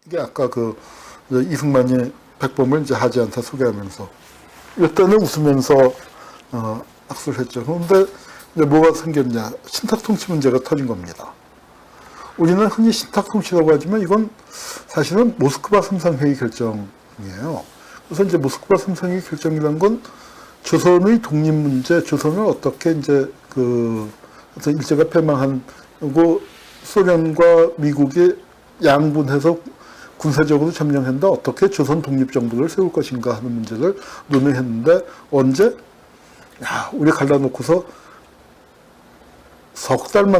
이게 아까 이제 이승만이 백범을 이제 하지 않다 소개하면서 이때는 웃으면서 악수를 했죠. 그런데 이제 뭐가 생겼냐? 신탁통치 문제가 터진 겁니다. 우리는 흔히 신탁통치라고 하지만 이건 사실은 모스크바 3상회의 결정이에요. 그래서 이제 모스크바 3상회의 결정이란 건 조선의 독립 문제, 조선을 어떻게 이제 일제가 패망하고 소련과 미국이 양분해서 군사적으로 점령한다, 어떻게 조선 독립정부를 세울 것인가 하는 문제를 논의했는데, 언제? 우리 갈라놓고서 석 달이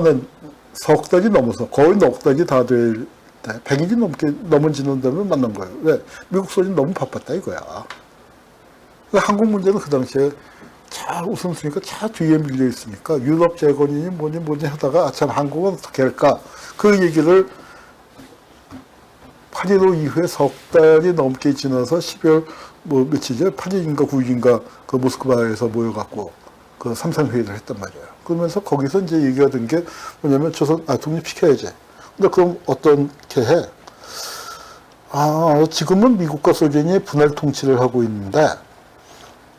넘어서, 거의 넉 달이 다 될 때, 100일이 넘어지는 데를 만난 거예요. 왜? 미국 소련이 너무 바빴다 이거야. 한국 문제는 그 당시에 차 우선순위가 차 뒤에 밀려 있으니까 유럽 재건이니 뭐니 하다가 참 한국은 어떻게 할까? 그 얘기를 8.15 이후에 석 달이 넘게 지나서 12월 며칠이죠? 8일인가 9일인가 그 모스크바에서 모여갖고 그 삼상회의를 했단 말이에요. 그러면서 거기서 이제 얘기가 된 게 뭐냐면 조선, 독립시켜야지. 근데 그럼 어떻게 해? 지금은 미국과 소련이 분할 통치를 하고 있는데,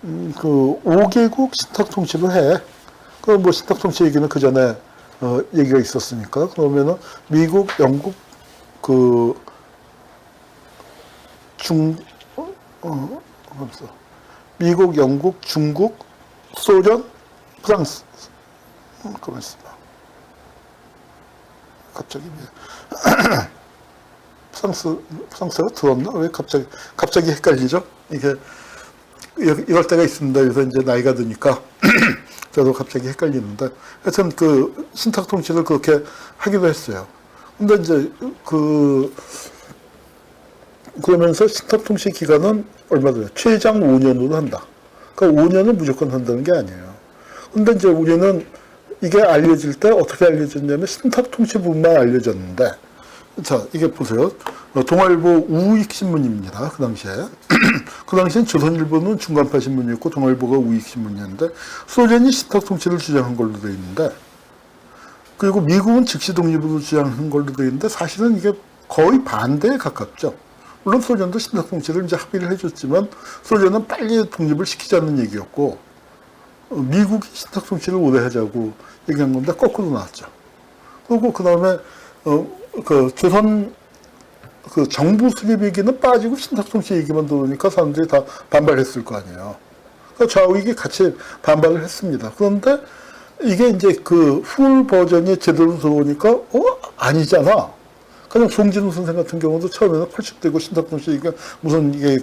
5개국 신탁 통치를 해. 신탁 통치 얘기는 그 전에, 얘기가 있었으니까. 그러면은 미국, 영국, 미국, 영국, 중국, 소련, 프랑스. 가만 있어봐. 갑자기 프랑스가 들었나? 왜 갑자기 헷갈리죠? 이게, 이럴 때가 있습니다. 그래서 이제 나이가 드니까. 저도 갑자기 헷갈리는데. 하여튼 신탁 통치를 그렇게 하기도 했어요. 근데 이제 그러면서 신탁 통치 기간은 얼마 돼요? 최장 5년으로 한다. 그러니까 5년은 무조건 한다는 게 아니에요. 근데 이제 우리는 이게 알려질 때 어떻게 알려졌냐면 신탁 통치부만 알려졌는데, 자, 이게 보세요. 동아일보 우익신문입니다. 그 당시에. 그 당시엔 조선일보는 중간파 신문이었고 동아일보가 우익신문이었는데, 소련이 신탁 통치를 주장한 걸로 되어 있는데, 그리고 미국은 즉시 독립으로 주장한 걸로 되어 있는데, 사실은 이게 거의 반대에 가깝죠. 물론 소련도 신탁 통치를 이제 합의를 해줬지만, 소련은 빨리 독립을 시키자는 얘기였고, 미국이 신탁 통치를 오래 하자고 얘기한 건데, 거꾸로 나왔죠. 그리고 그 다음에, 조선, 정부 수립 얘기는 빠지고 신탁 통치 얘기만 들으니까 사람들이 다 반발했을 거 아니에요. 좌우익이 같이 반발을 했습니다. 그런데 이게 이제 풀 버전이 제대로 들어오니까, 아니잖아. 그냥 송진우 선생 같은 경우도 처음에는 펄쩍대고 신탁 통치 얘기가 무슨 이게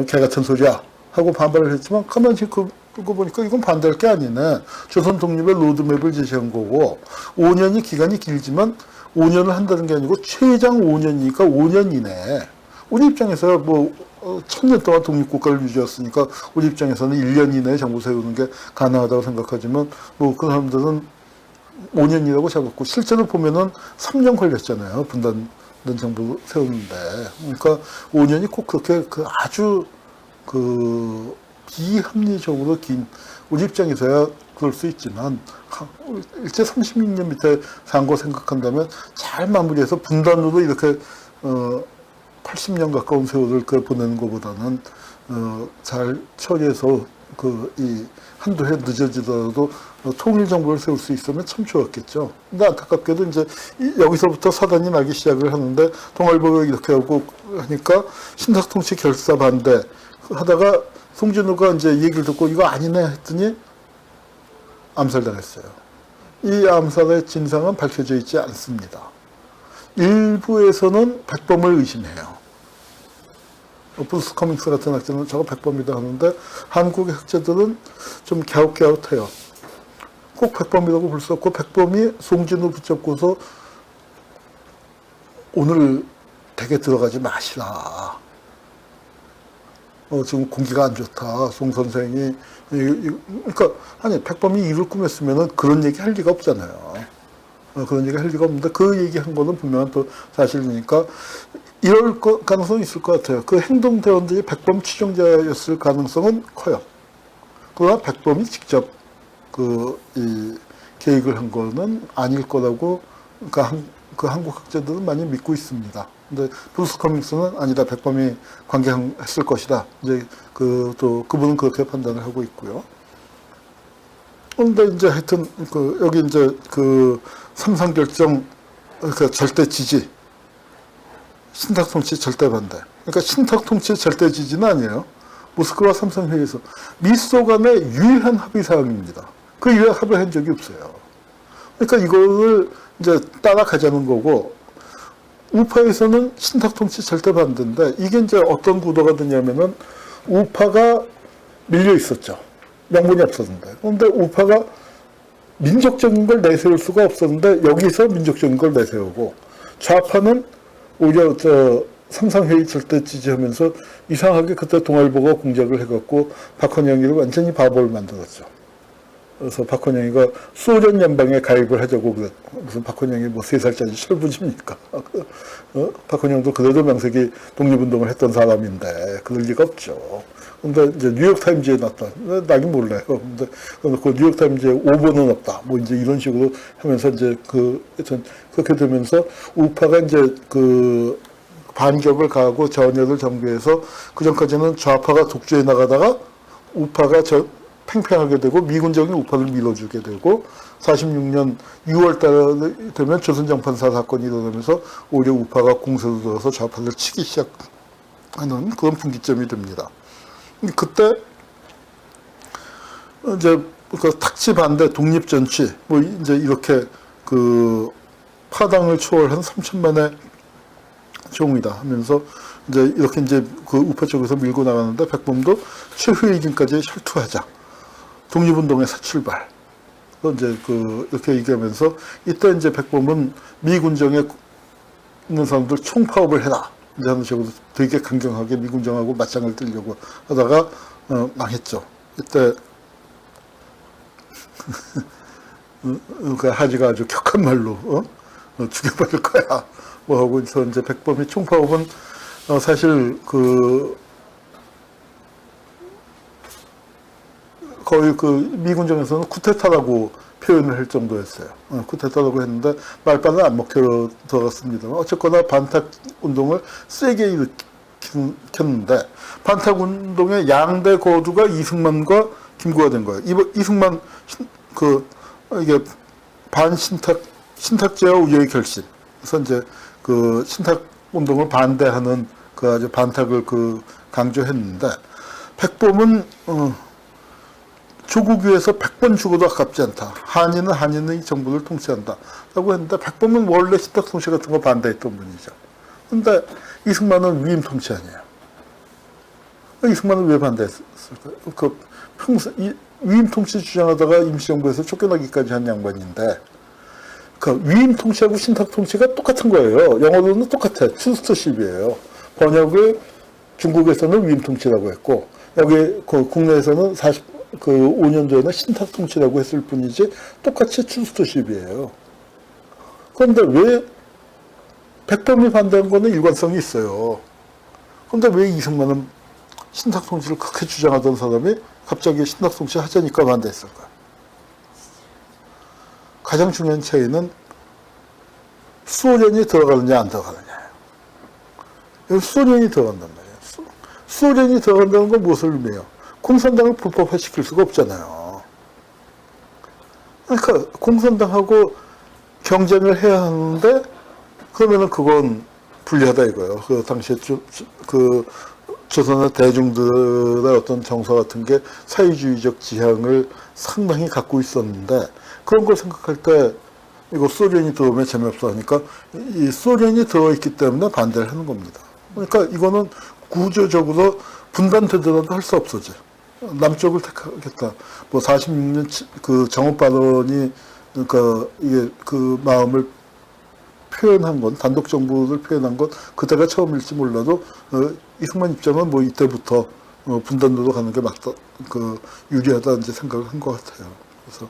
개 같은 소리야 하고 반발을 했지만, 가만히 그거 보니까 이건 반대할 게 아니네. 조선 독립의 로드맵을 제시한 거고, 5년이 기간이 길지만 5년을 한다는 게 아니고 최장 5년이니까 5년 이내. 우리 입장에서 1000년 동안 독립국가를 유지했으니까 우리 입장에서는 1년 이내에 정부 세우는 게 가능하다고 생각하지만, 그 사람들은 5년이라고 잡았고, 실제로 보면은 3년 걸렸잖아요. 분단된 정부 세우는데. 그러니까 5년이 꼭 그렇게 아주 비합리적으로 긴, 우리 입장에서야 그럴 수 있지만, 일제 36년 밑에 산 거 생각한다면 잘 마무리해서 분단으로 이렇게 80년 가까운 세월을 보내는 것보다는 잘 처리해서 한두 해 늦어지더라도 통일 정부를 세울 수 있으면 참 좋았겠죠. 근데 안타깝게도 이제 여기서부터 사단이 나기 시작을 하는데, 동아일보가 이렇게 하고 하니까 신탁 통치 결사 반대 하다가 송진우가 이제 얘기를 듣고 이거 아니네 했더니 암살당했어요. 이 암살의 진상은 밝혀져 있지 않습니다. 일부에서는 백범을 의심해요. 브루스 커밍스 같은 학자는 저거 백범이다 하는데, 한국의 학자들은 좀 갸웃갸웃해요. 꼭 백범이라고 볼 수 없고, 백범이 송진우 붙잡고서 오늘 댁에 들어가지 마시라. 지금 공기가 안 좋다. 송 선생이. 그러니까, 백범이 일을 꾸몄으면 그런 얘기 할 리가 없잖아요. 그런 얘기 할 리가 없는데, 그 얘기한 거는 분명한 또 사실이니까, 이럴 가능성이 있을 것 같아요. 그 행동대원들이 백범 추종자였을 가능성은 커요. 그러나 백범이 직접 이 계획을 한 거는 아닐 거라고, 그 한국 학자들은 많이 믿고 있습니다. 근데 브루스 커밍스는 아니다, 백범이 관계했을 것이다. 이제 또 그분은 그렇게 판단을 하고 있고요. 근데 이제 하여튼 여기 이제 삼상 결정, 그 절대 지지, 신탁 통치 절대 반대. 그러니까 신탁 통치 절대 지지는 아니에요. 모스크바 삼성 회의에서 미소 간의 유일한 합의 사항입니다. 그 이외에 합의한 적이 없어요. 그러니까 이거를 이제 따라가자는 거고, 우파에서는 신탁 통치 절대 반대인데, 이게 이제 어떤 구도가 되냐면은 우파가 밀려 있었죠. 명분이 없었는데. 그런데 우파가 민족적인 걸 내세울 수가 없었는데 여기서 민족적인 걸 내세우고, 좌파는 오히려 삼상회의 절대 지지하면서 이상하게 그때 동아일보가 공작을 해갖고 박헌영이를 완전히 바보를 만들었죠. 그래서 박헌영이가 소련 연방에 가입을 하자고 그랬. 무슨 박헌영이 뭐 3살짜리 철부지입니까? 박헌영도 그래도 명색이 독립운동을 했던 사람인데 그럴 리가 없죠. 근데 이제 뉴욕타임즈에 났다. 나긴 몰라요. 근데 그 뉴욕타임즈에 5번은 없다. 뭐 이제 이런 식으로 하면서 이제 하여튼 그렇게 되면서 우파가 이제 반격을 가하고 전열을 정비해서 그 전까지는 좌파가 독주해 나가다가 우파가 팽팽하게 되고 미군정이 우파를 밀어주게 되고 46년 6월 달 되면 조선정판사 사건이 일어나면서 오히려 우파가 공세로 들어서 좌파를 치기 시작하는 그런 분기점이 됩니다. 그때 이제 탁치 반대 독립전취 뭐 이제 이렇게 파당을 초월한 3천만의 종이다 하면서 이제 이렇게 이제 우파 쪽에서 밀고 나가는데 백범도 최후의 일진까지 혈투하자. 독립운동의 새 출발. 이제 이렇게 얘기하면서 이때 이제 백범은 미군정에 있는 사람들 총파업을 해라. 이제 하는 식으로 되게 강경하게 미군정하고 맞짱을 뜨려고 하다가 망했죠. 이때 그 하지가 아주 격한 말로 죽여버릴 거야. 뭐 하고 있어. 이제 백범의 총파업은 사실 거의 미군정에서는 쿠데타라고 표현을 할 정도였어요. 쿠데타라고 했는데 말빨은 안 먹혀 들어갔습니다만 어쨌거나 반탁 운동을 세게 일으켰는데 반탁 운동의 양대 거두가 이승만과 김구가 된 거예요. 이승만 이게 신탁제와 우여의 결심. 그래서 이제 신탁 운동을 반대하는 아주 반탁을 강조했는데 백범은 조국 위에서 100번 죽어도 아깝지 않다. 한인은 한인의 정부를 통치한다. 라고 했는데 백범은 원래 신탁 통치 같은 거 반대했던 분이죠. 근데 이승만은 위임 통치 아니에요. 이승만은 왜 반대했을까요? 위임 통치 주장하다가 임시정부에서 쫓겨나기까지 한 양반인데 위임 통치하고 신탁 통치가 똑같은 거예요. 영어로는 똑같아. 추스터십이에요. 번역을 중국에서는 위임 통치라고 했고 여기 국내에서는 5년 전에 신탁 통치라고 했을 뿐이지 똑같이 추스터십이에요. 그런데 왜 백범이 반대한 거는 일관성이 있어요. 그런데 왜 이승만은 신탁 통치를 그렇게 주장하던 사람이 갑자기 신탁 통치 하자니까 반대했을까? 가장 중요한 차이는 수호련이 들어가느냐 안 들어가느냐예요. 여기 수호련이 들어간단 말이에요. 수호련이 들어간다는 건 무엇을 의미해요? 공산당을 불법화시킬 수가 없잖아요. 그러니까 공산당하고 경쟁을 해야 하는데 그러면은 그건 불리하다 이거예요. 당시에 조선의 대중들의 어떤 정서 같은 게 사회주의적 지향을 상당히 갖고 있었는데 그런 걸 생각할 때 이거 소련이 들어오면 재미없어 하니까 이 소련이 들어있기 때문에 반대를 하는 겁니다. 그러니까 이거는 구조적으로 분단되더라도 할 수 없어져. 남쪽을 택하겠다. 뭐 46년 정업 발언이 그러니까 이게 마음을 표현한 건 단독 정부를 표현한 건 그때가 처음일지 몰라도 이승만 입장은 뭐 이때부터 분단으로 가는 게 맞다, 유리하다 이제 생각을 한 것 같아요. 그래서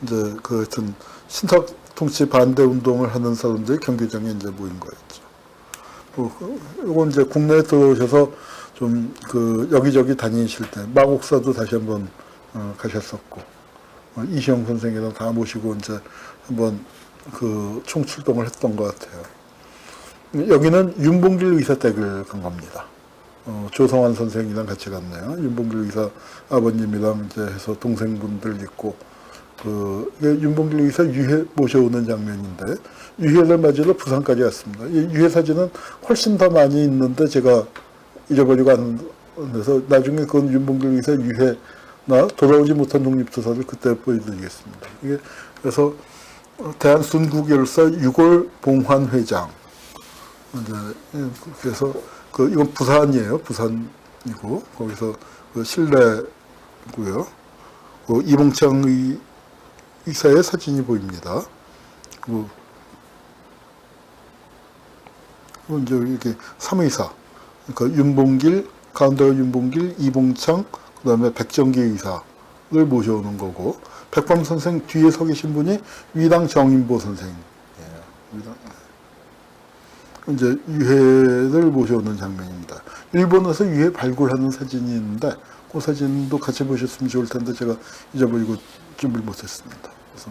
이제 하여튼 신탁 통치 반대 운동을 하는 사람들이 경기장에 이제 모인 거였죠. 이건 이제 국내에 들어오셔서 좀 여기저기 다니실 때 마곡사도 다시 한번 가셨었고 이시영 선생이랑 다 모시고 이제 한번 총출동을 했던 것 같아요. 여기는 윤봉길 의사 댁을 간 겁니다. 조성환 선생이랑 같이 갔네요. 윤봉길 의사 아버님이랑 이제 해서 동생분들 있고, 이게 윤봉길 의사 유해 모셔오는 장면인데, 유해를 맞으러 부산까지 갔습니다. 이 유해 사진은 훨씬 더 많이 있는데 제가 잊어버리고 안 해서 나중에 그건 윤봉길 의사 유해나 돌아오지 못한 독립투사를 그때 보여드리겠습니다. 이게 그래서 대한순국열사 유골 봉환 회장. 이제 그래서 이건 부산이에요. 부산이고 거기서 실내고요. 이봉창 의사의 사진이 보입니다. 이제 이렇게 3의사, 그러니까 윤봉길, 가운데가 윤봉길, 이봉창, 그 다음에 백정기 의사를 모셔오는 거고, 백범 선생 뒤에 서 계신 분이 위당 정인보 선생이에요. 이제 유해를 모셔오는 장면입니다. 일본에서 유해 발굴하는 사진이 있는데, 그 사진도 같이 보셨으면 좋을 텐데 제가 잊어버리고 준비를 못했습니다. 그래서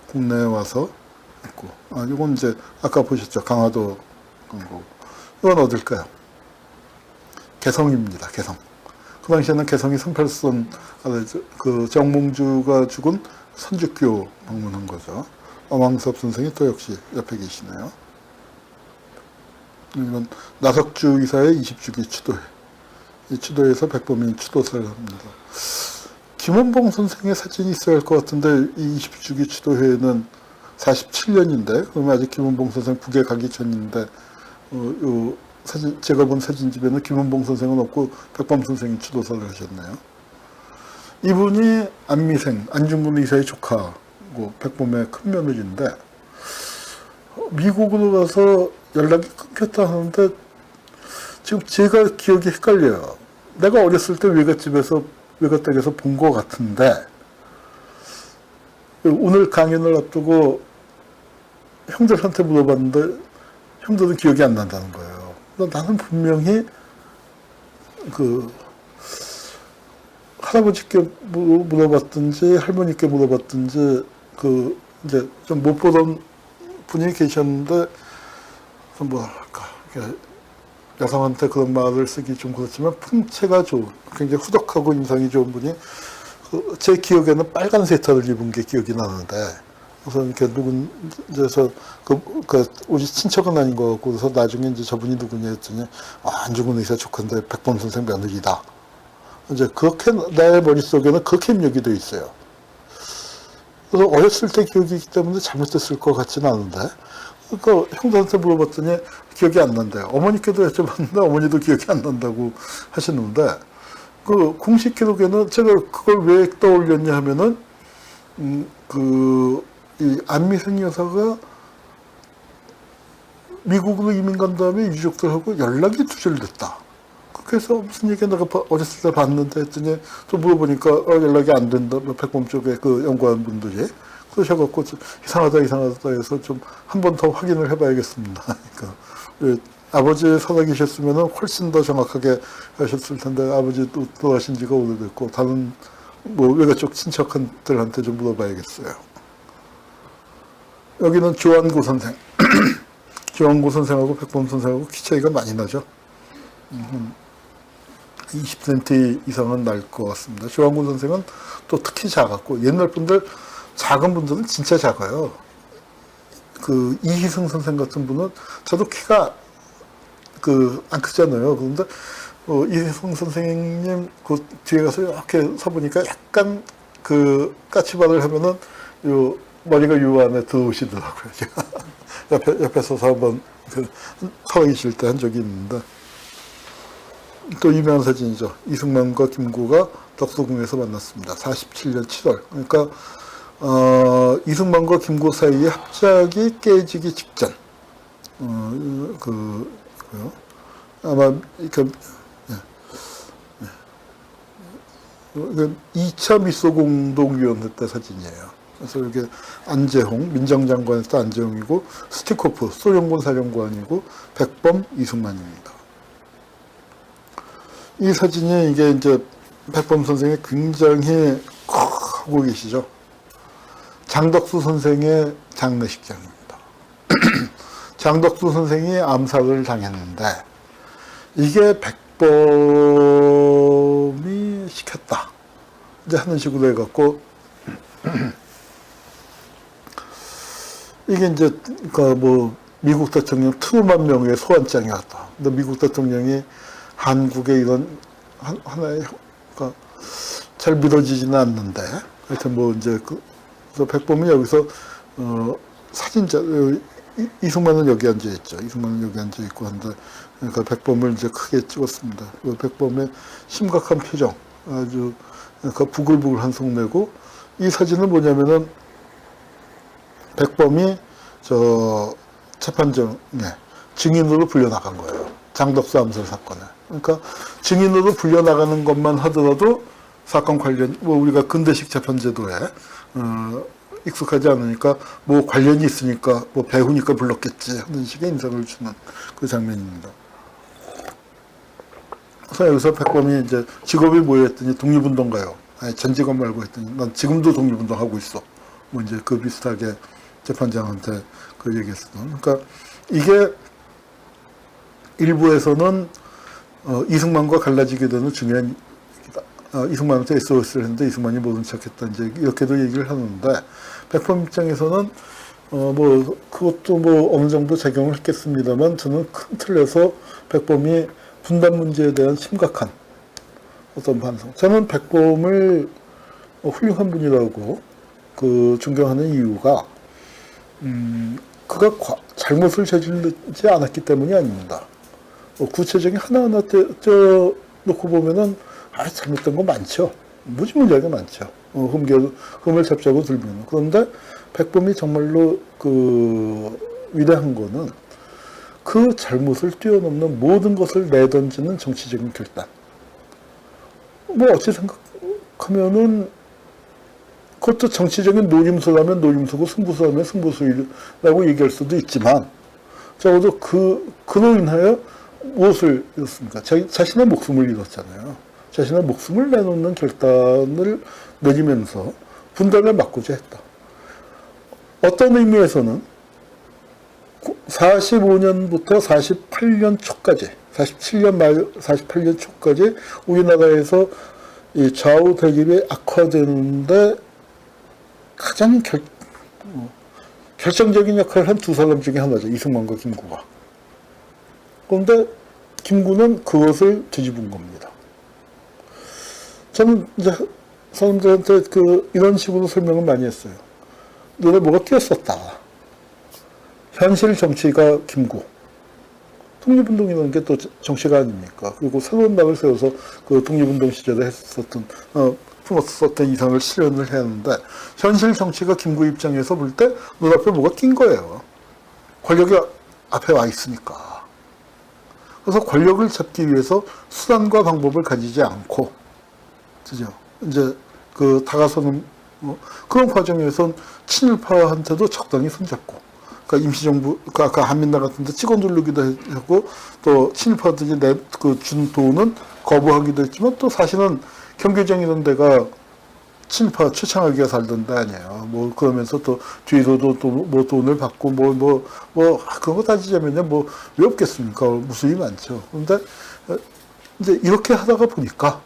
국내에 와서 있고, 이건 이제 아까 보셨죠, 강화도 광고. 이건 어딜까요? 개성입니다. 개성. 그 당시에는 개성이 38선, 그 정몽주가 죽은 선주교 방문한 거죠. 엄황섭 선생이 또 역시 옆에 계시네요. 이건 나석주 의사의 20주기 추도회. 이 추도회에서 백범이 추도사를 합니다. 김원봉 선생의 사진이 있어야 할 것 같은데, 이 20주기 추도회는 47년인데, 그러면 아직 김원봉 선생 북에 가기 전인데, 요 사진, 제가 본 사진집에는 김원봉 선생은 없고 백범 선생이 추도사를 하셨네요. 이분이 안미생, 안중근 의사의 조카고 백범의 큰 며느리인데, 미국으로 가서 연락이 끊겼다 하는데 지금 제가 기억이 헷갈려요. 내가 어렸을 때 외갓댁에서 본 것 같은데, 오늘 강연을 앞두고 형들한테 물어봤는데 형들은 기억이 안 난다는 거예요. 나는 분명히 할아버지께 물어봤든지 할머니께 물어봤든지 이제 좀 못 보던 분이 계셨는데, 뭐랄까, 여성한테 그런 말을 쓰기 좀 그렇지만 풍채가 좋은, 굉장히 후덕하고 인상이 좋은 분이 제 기억에는 빨간 세타를 입은 게 기억이 나는데, 그래서 이렇게 누군데서 우리 친척은 아닌 것 같고, 그래서 나중에 이제 저분이 누구냐 했더니 안중근 의사 조카인데 백범 선생 며느리다. 이제 그렇게 내 머릿속에는 그렇게 입력이 돼 있어요. 그래서 어렸을 때 기억이기 때문에 잘못됐을 것 같지는 않은데, 그러니까 형들한테 물어봤더니 기억이 안 난대요. 어머니께도 여쭤봤는데 어머니도 기억이 안 난다고 하시는데, 공식 기록에는 제가 그걸 왜 떠올렸냐 하면은, 이 안미생 여사가 미국으로 이민 간 다음에 유족들하고 연락이 두절됐다. 그래서 무슨 얘기 내가 어렸을 때 봤는데 했더니 또 물어보니까 연락이 안 된다. 백범 쪽에 연구하는 분들이. 그러셔갖고 이상하다 해서 좀 한 번 더 확인을 해봐야겠습니다. 그러니까 아버지 살아계셨으면 훨씬 더 정확하게 하셨을 텐데, 아버지도 돌아가신 지가 오래됐고 다른 외가 쪽 친척들한테 좀 물어봐야겠어요. 여기는 조한구 선생. 조한구 선생하고 백범 선생하고 키 차이가 많이 나죠. 20cm 이상은 날 것 같습니다. 조한구 선생은 또 특히 작았고, 옛날 분들, 작은 분들은 진짜 작아요. 이희승 선생 같은 분은, 저도 키가 안 크잖아요. 그런데 이희승 선생님 뒤에 가서 이렇게 서보니까 약간 까치발을 하면은 머리가 요 안에 들어오시더라고요. 옆에 서서 한번 서 계실 때 한 적이 있는데, 또 유명한 사진이죠. 이승만과 김구가 덕수궁에서 만났습니다. 47년 7월. 그러니까 이승만과 김구 사이의 합작이 깨지기 직전. 아마 2차 미소공동위원회 때 사진이에요. 그래서 이게 안재홍, 민정장관에서 안재홍이고, 스티코프, 소련군 사령관이고, 백범, 이승만입니다. 이 사진이 이게 이제 백범 선생이 굉장히 하고 계시죠. 장덕수 선생의 장례식장입니다. 장덕수 선생이 암살을 당했는데 이게 백범이 시켰다. 이제 하는 식으로 해갖고 이게 이제 그 뭐 미국 대통령 트루만 명의의 소환장이었다. 근데 미국 대통령이 한국의 이런 하나의 그러니까 잘 믿어지지는 않는데 하여튼 뭐 이제 그래서 백범이 여기서 사진자 이승만은 여기 앉아 있죠. 이승만은 여기 앉아 있고 한데 그러니까 백범을 이제 크게 찍었습니다. 그 백범의 심각한 표정 아주 그러니까 부글부글한 속내고 이 사진은 뭐냐면은 백범이 저 재판정에 증인으로 불려나간 거예요. 장덕수 암살 사건에. 그러니까 증인으로 불려나가는 것만 하더라도 사건 관련, 뭐 우리가 근대식 재판제도에 익숙하지 않으니까 뭐 관련이 있으니까 뭐 배우니까 불렀겠지 하는 식의 인상을 주는 그 장면입니다. 그래서 여기서 백범이 이제 직업이 뭐였더니 독립운동가요. 아니 전 직업 말고 했더니 난 지금도 독립운동하고 있어. 뭐 이제 그 비슷하게 재판장한테 그 얘기했었던. 그러니까 이게 일부에서는 이승만과 갈라지게 되는 중요한 이승만한테 SOS를 했는데 이승만이 모른 척했다 이제 이렇게도 얘기를 하는데 백범 입장에서는 뭐 그것도 뭐 어느 정도 작용을 했겠습니다만 저는 큰 틀에서 백범이 분단 문제에 대한 심각한 어떤 반성. 저는 백범을 훌륭한 분이라고 그 존경하는 이유가 그가 잘못을 저지르지 않았기 때문이 아닙니다. 구체적인 하나하나 떼어놓고 보면은 잘못된 거 많죠. 무지무지하게 많죠. 흠을 잡자고 들면. 그런데 백범이 정말로 그 위대한 거는 그 잘못을 뛰어넘는 모든 것을 내던지는 정치적인 결단. 뭐 어찌 생각하면은 그것도 정치적인 노림수라면 노림수고 승부수라면 승부수라고 얘기할 수도 있지만 적어도 그로 인하여 무엇을 잃었습니까? 자신의 목숨을 잃었잖아요. 자신의 목숨을 내놓는 결단을 내리면서 분단을 막고자 했다. 어떤 의미에서는 45년부터 48년 초까지, 47년 말 48년 초까지 우리나라에서 이 좌우 대립이 악화되는데 가장 결정적인 역할을 한 두 사람 중에 하나죠. 이승만과 김구가. 그런데 김구는 그것을 뒤집은 겁니다. 저는 이제 사람들한테 이런 식으로 설명을 많이 했어요. 너네 뭐가 뛰었었다. 현실 정치가 김구. 독립운동이라는 게 또 정치가 아닙니까? 그리고 새로운 당을 세워서 그 독립운동 시절에 품었었던 이상을 실현을 해야 하는데, 현실 정치가 김구 입장에서 볼 때 눈앞에 뭐가 낀 거예요. 권력이 앞에 와 있으니까. 그래서 권력을 잡기 위해서 수단과 방법을 가지지 않고, 그죠? 이제 다가서는, 그런 과정에선 친일파한테도 적당히 손잡고, 그러니까 임시정부, 아까 한민당 같은데 찍어 누르기도 하고, 또 친일파들이 준 돈은 거부하기도 했지만, 또 사실은 경계정 이런 데가 친일파 최창하기가 살던 데 아니에요. 뭐, 그러면서 또 뒤로도 또 뭐 돈을 받고, 그런 거 따지자면요, 왜 없겠습니까? 무수히 많죠. 그런데, 이제 이렇게 하다가 보니까,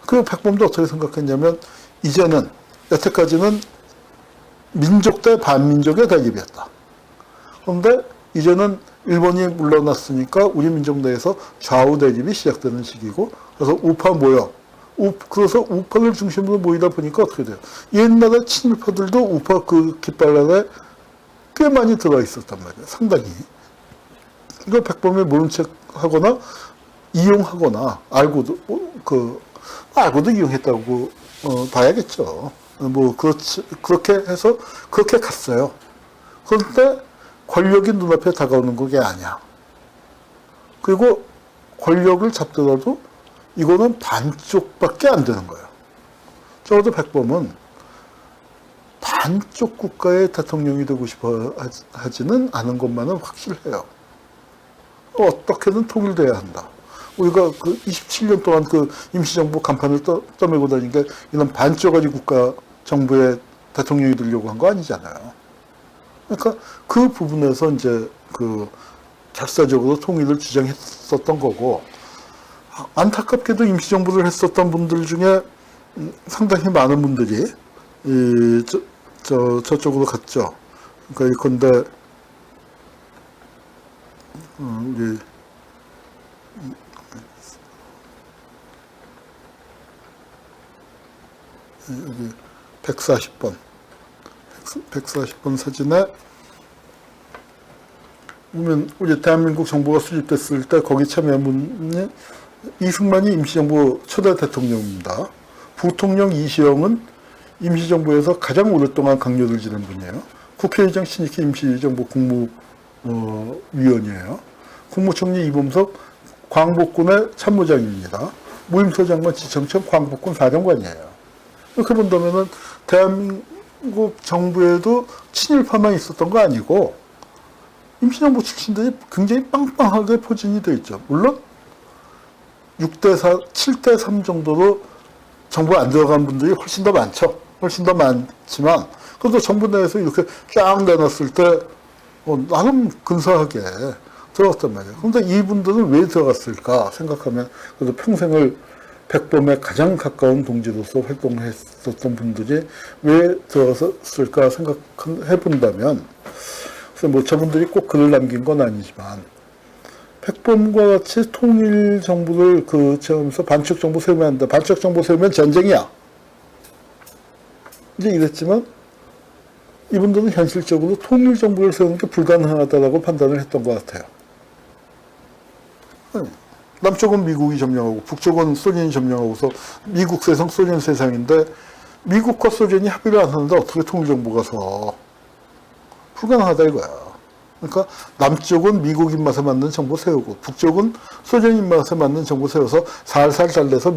그 백범도 어떻게 생각했냐면, 이제는, 여태까지는 민족 대 반민족의 대립이었다. 그런데 이제는 일본이 물러났으니까 우리 민족 내에서 좌우 대립이 시작되는 시기고, 그래서 우파 모여. 그래서 우파를 중심으로 모이다 보니까 어떻게 돼요? 옛날에 친일파들도 우파 그 깃발 안에 꽤 많이 들어 있었단 말이에요. 상당히. 그러니까 백범이 모른 척 하거나, 이용하거나, 알고도 이용했다고, 봐야겠죠. 그렇게 해서, 그렇게 갔어요. 그런데 권력이 눈앞에 다가오는 게 아니야. 그리고 권력을 잡더라도 이거는 반쪽밖에 안 되는 거예요. 적어도 백범은 반쪽 국가의 대통령이 되고 싶어 하지는 않은 것만은 확실해요. 어떻게든 통일돼야 한다. 우리가 27년 동안 임시정부 간판을 떠밀고 다니니까 이런 반쪽짜리 국가 정부의 대통령이 되려고 한 거 아니잖아요. 그러니까 그 부분에서 이제 그 결사적으로 통일을 주장했었던 거고, 안타깝게도 임시정부를 했었던 분들 중에 상당히 많은 분들이 저쪽으로 갔죠. 그러니까 예컨대 우리 여기 140번 사진에 보면 우리 대한민국 정부가 수립됐을 때 거기 참여한 분이 이승만이 임시정부 초대 대통령입니다. 부통령 이시영은 임시정부에서 가장 오랫동안 강요를 지낸 분이에요. 국회의장 신익희 임시정부 국무위원이에요. 국무총리 이범석 광복군의 참모장입니다. 무임소 장관 지청천 광복군 사령관이에요. 이렇게 본다면은 대한민국 정부에도 친일파만 있었던 거 아니고 임시정부 출신들이 굉장히 빵빵하게 포진이 되어 있죠. 물론 6대4, 7대3 정도로 정부에 안 들어간 분들이 훨씬 더 많죠. 훨씬 더 많지만 그래도 정부 내에서 이렇게 쫙 내놨을 때 나름 근사하게 들어갔단 말이에요. 그런데 이분들은 왜 들어갔을까 생각하면 그래도 평생을 백범에 가장 가까운 동지로서 활동했었던 분들이 왜 들어갔을까 생각해 본다면, 그래서 뭐 저분들이 꼭 글을 남긴 건 아니지만 백범과 같이 통일 정부를 하면서 반쪽 정부 세우면 안 돼. 반쪽 정부 세우면 전쟁이야. 이제 이랬지만 이분들은 현실적으로 통일 정부를 세우는 게 불가능하다고 판단을 했던 것 같아요. 남쪽은 미국이 점령하고 북쪽은 소련이 점령하고서 미국 세상, 소련 세상인데 미국과 소련이 합의를 안 하는데 어떻게 통일정부가 서? 불가능하다 이거야. 그러니까 남쪽은 미국 입맛에 맞는 정부 세우고 북쪽은 소련 입맛에 맞는 정부 세워서 살살 잘라서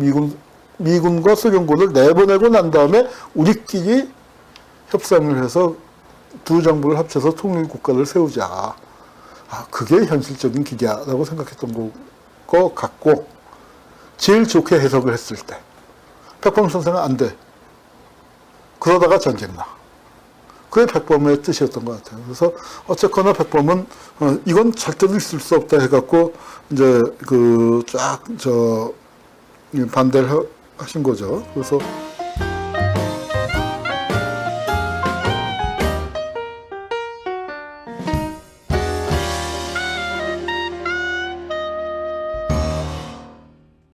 미군과 소련군을 내보내고 난 다음에 우리끼리 협상을 해서 두 정부를 합쳐서 통일국가를 세우자. 그게 현실적인 기계라고 생각했던 것 같고, 제일 좋게 해석을 했을 때 백범 선생은 안 돼. 그러다가 전쟁 나. 그게 백범의 뜻이었던 것 같아요. 그래서 어쨌거나 백범은 이건 절대로 있을 수 없다 해갖고 이제 반대를 하신 거죠. 그래서